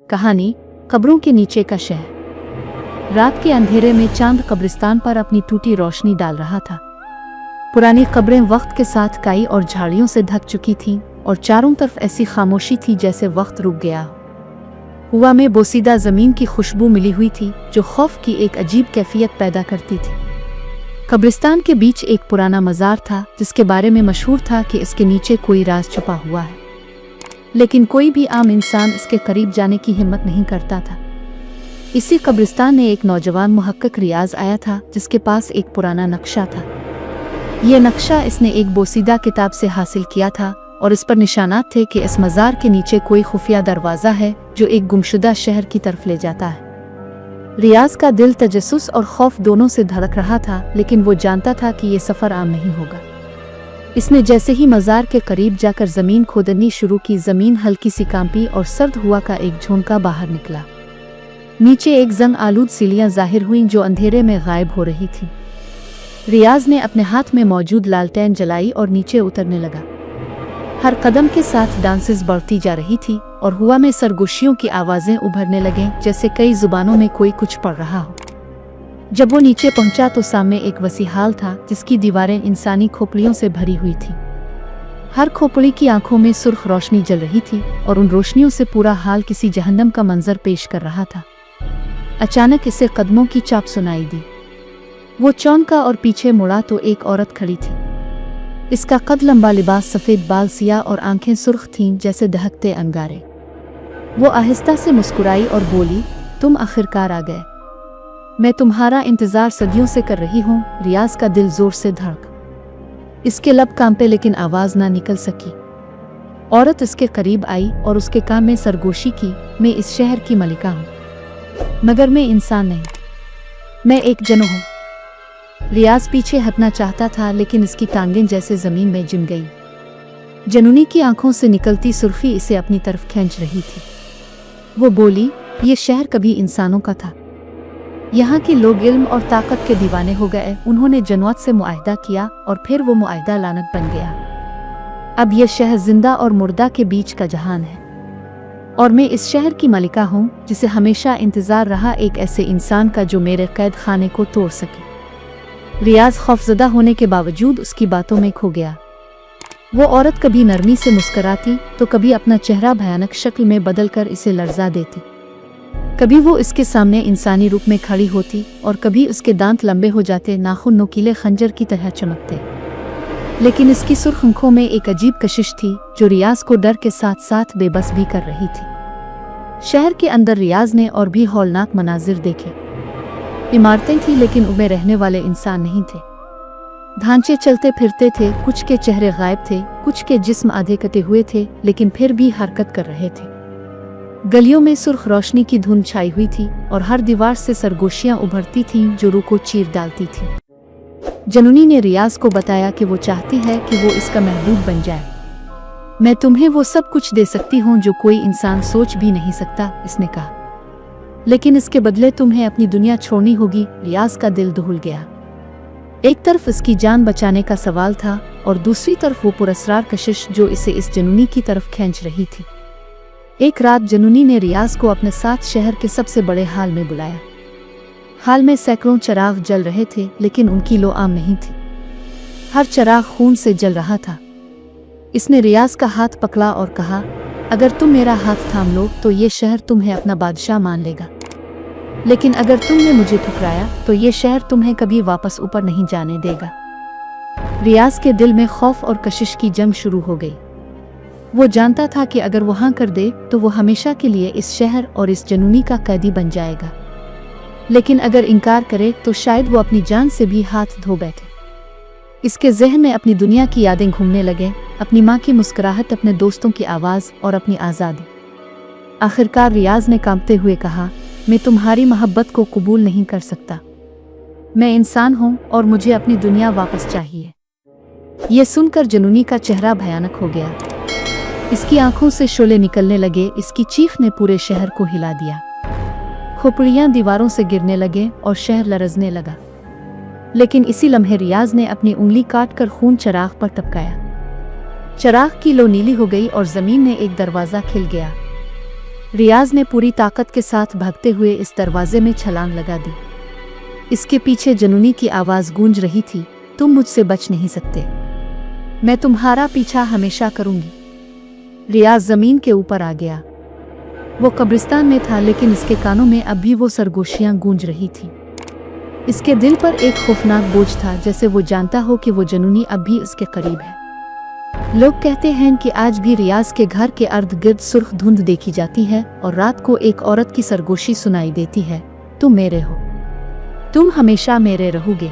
कहानी कब्रों के नीचे का शहर। रात के अंधेरे में चांद कब्रिस्तान पर अपनी टूटी रोशनी डाल रहा था। पुरानी कब्रें वक्त के साथ काई और झाड़ियों से ढक चुकी थीं और चारों तरफ ऐसी खामोशी थी जैसे वक्त रुक गया हो। हवा में बोसीदा जमीन की खुशबू मिली हुई थी जो खौफ की एक अजीब कैफियत पैदा करती थी। कब्रिस्तान के बीच एक पुराना मज़ार था जिसके बारे में मशहूर था कि इसके नीचे कोई राज छुपा हुआ है, लेकिन कोई भी आम इंसान इसके करीब जाने की हिम्मत नहीं करता था। इसी कब्रिस्तान में एक नौजवान मुहक्किक रियाज आया था जिसके पास एक पुराना नक्शा था। ये नक्शा इसने एक बोसीदा किताब से हासिल किया था और इस पर निशानात थे कि इस मज़ार के नीचे कोई खुफिया दरवाज़ा है जो एक गुमशुदा शहर की तरफ ले जाता है। रियाज का दिल तजस्सुस और खौफ दोनों से धड़क रहा था, लेकिन वो जानता था कि ये सफ़र आम नहीं होगा। इसने जैसे ही मज़ार के करीब जाकर ज़मीन खोदनी शुरू की, ज़मीन हल्की सी कांपी और सर्द हुआ का एक झोंका बाहर निकला। नीचे एक जंग आलूद सीढ़ियाँ ज़ाहिर हुईं जो अंधेरे में गायब हो रही थी। रियाज ने अपने हाथ में मौजूद लालटेन जलाई और नीचे उतरने लगा। हर कदम के साथ डांसेस बढ़ती जा रही थी और हवा में सरगोशियों की आवाज़ें उभरने लगें जैसे कई जुबानों में कोई कुछ पढ़ रहा हो। जब वो नीचे पहुंचा तो सामने एक वसी हाल था जिसकी दीवारें इंसानी खोपड़ियों से भरी हुई थी। हर खोपड़ी की आंखों में सुर्ख रोशनी जल रही थी और उन रोशनियों से पूरा हाल किसी जहन्नम का मंजर पेश कर रहा था। अचानक इसे कदमों की चाप सुनाई दी। वो चौंका और पीछे मुड़ा तो एक औरत खड़ी थी। इसका कद लंबा, लिबास सफ़ेद, बाल सियाह और आंखें सुर्ख थीं जैसे दहकते अंगारे। वो आहिस्ता से मुस्कुराई और बोली, तुम आखिरकार आ गए। मैं तुम्हारा इंतज़ार सदियों से कर रही हूँ। रियाज का दिल जोर से धड़क, इसके लब कांपे लेकिन आवाज़ ना निकल सकी। औरत इसके करीब आई और उसके कान में सरगोशी की, मैं इस शहर की मलिका हूँ, मगर मैं इंसान नहीं, मैं एक जनो हूँ। रियाज पीछे हटना चाहता था लेकिन इसकी टांगें जैसे ज़मीन में जिम गई। जनूनी की आंखों से निकलती सुर्खी इसे अपनी तरफ खींच रही थी। वो बोली, ये शहर कभी इंसानों का था। यहाँ के लोग इल्म और ताकत के दीवाने हो गए। उन्होंने जनौत से मुआहदा किया और फिर वो मुआहदा लानत बन गया। अब यह शहर जिंदा और मुर्दा के बीच का जहान है और मैं इस शहर की मलिका हूँ जिसे हमेशा इंतज़ार रहा एक ऐसे इंसान का जो मेरे कैद खाने को तोड़ सके। रियाज खौफजदा होने के बावजूद उसकी बातों में खो गया। वो औरत कभी नरमी से मुस्कराती तो कभी अपना चेहरा भयानक शक्ल में बदलकर इसे लर्जा देती। कभी वो इसके सामने इंसानी रूप में खड़ी होती और कभी उसके दांत लंबे हो जाते, नाखून नोकीले खंजर की तरह चमकते। लेकिन इसकी सुर्ख आंखों में एक अजीब कशिश थी जो रियाज को डर के साथ साथ बेबस भी कर रही थी। शहर के अंदर रियाज ने और भी हौलनाक मनाजिर देखे। इमारतें थीं लेकिन उनमें रहने वाले इंसान नहीं थे। ढांचे चलते फिरते थे, कुछ के चेहरे गायब थे, कुछ के जिस्म आधे कटे हुए थे लेकिन फिर भी हरकत कर रहे थे। गलियों में सुर्ख रोशनी की धुंध छाई हुई थी और हर दीवार से सरगोशियां उभरती थीं जो रूह को चीर डालती थी। जनूनी ने रियाज को बताया कि वो चाहती है कि वो इसका महबूब बन जाए। मैं तुम्हें वो सब कुछ दे सकती हूँ जो कोई इंसान सोच भी नहीं सकता, इसने कहा, लेकिन इसके बदले तुम्हें अपनी दुनिया छोड़नी होगी। रियाज का दिल दहल गया। एक तरफ इसकी जान बचाने का सवाल था और दूसरी तरफ वो पुरस्रार कशिश जो इसे इस जनूनी की तरफ खींच रही थी। एक रात जनूनी ने रियाज को अपने साथ शहर के सबसे बड़े हाल में बुलाया। हाल में सैकड़ों चिराग जल रहे थे लेकिन उनकी लो आम नहीं थी। हर चिराग खून से जल रहा था। इसने रियाज का हाथ पकड़ा और कहा, अगर तुम मेरा हाथ थाम लो तो ये शहर तुम्हें अपना बादशाह मान लेगा, लेकिन अगर तुमने मुझे ठुकराया तो ये शहर तुम्हें कभी वापस ऊपर नहीं जाने देगा। रियाज के दिल में खौफ और कशिश की जंग शुरू हो गई। वो जानता था कि अगर वो हाँ कर दे तो वो हमेशा के लिए इस शहर और इस जनूनी का कैदी बन जाएगा, लेकिन अगर इनकार करे तो शायद वो अपनी जान से भी हाथ धो बैठे। इसके ज़हन में अपनी दुनिया की यादें घूमने लगे, अपनी माँ की मुस्कुराहट, अपने दोस्तों की आवाज़ और अपनी आज़ादी। आखिरकार रियाज ने कांपते हुए कहा, मैं तुम्हारी मोहब्बत को कबूल नहीं कर सकता। मैं इंसान हूँ और मुझे अपनी दुनिया वापस चाहिए। ये सुनकर जनूनी का चेहरा भयानक हो गया। इसकी आंखों से शोले निकलने लगे। इसकी चीख ने पूरे शहर को हिला दिया। खोपड़ियाँ दीवारों से गिरने लगे और शहर लरजने लगा। लेकिन इसी लम्हे रियाज ने अपनी उंगली काटकर खून चिराग पर टपकाया। चिराग की लो नीली हो गई और जमीन में एक दरवाज़ा खिल गया। रियाज ने पूरी ताकत के साथ भागते हुए इस दरवाजे में छलांग लगा दी। इसके पीछे जनूनी की आवाज गूंज रही थी, तुम मुझसे बच नहीं सकते, मैं तुम्हारा पीछा हमेशा करूंगी। रियाज जमीन के ऊपर आ गया। वो कब्रिस्तान में था, लेकिन इसके कानों में अब भी वो सरगोशियां गूंज रही थी। इसके दिल पर एक खौफनाक बोझ था, जैसे वो जानता हो कि वो जनूनी अब भी इसके करीब है। लोग कहते हैं कि आज भी रियाज के घर के अर्द गिर्द सुर्ख धुंध देखी जाती है और रात को एक औरत की सरगोशी सुनाई देती है, तुम मेरे हो, तुम हमेशा मेरे रहोगे।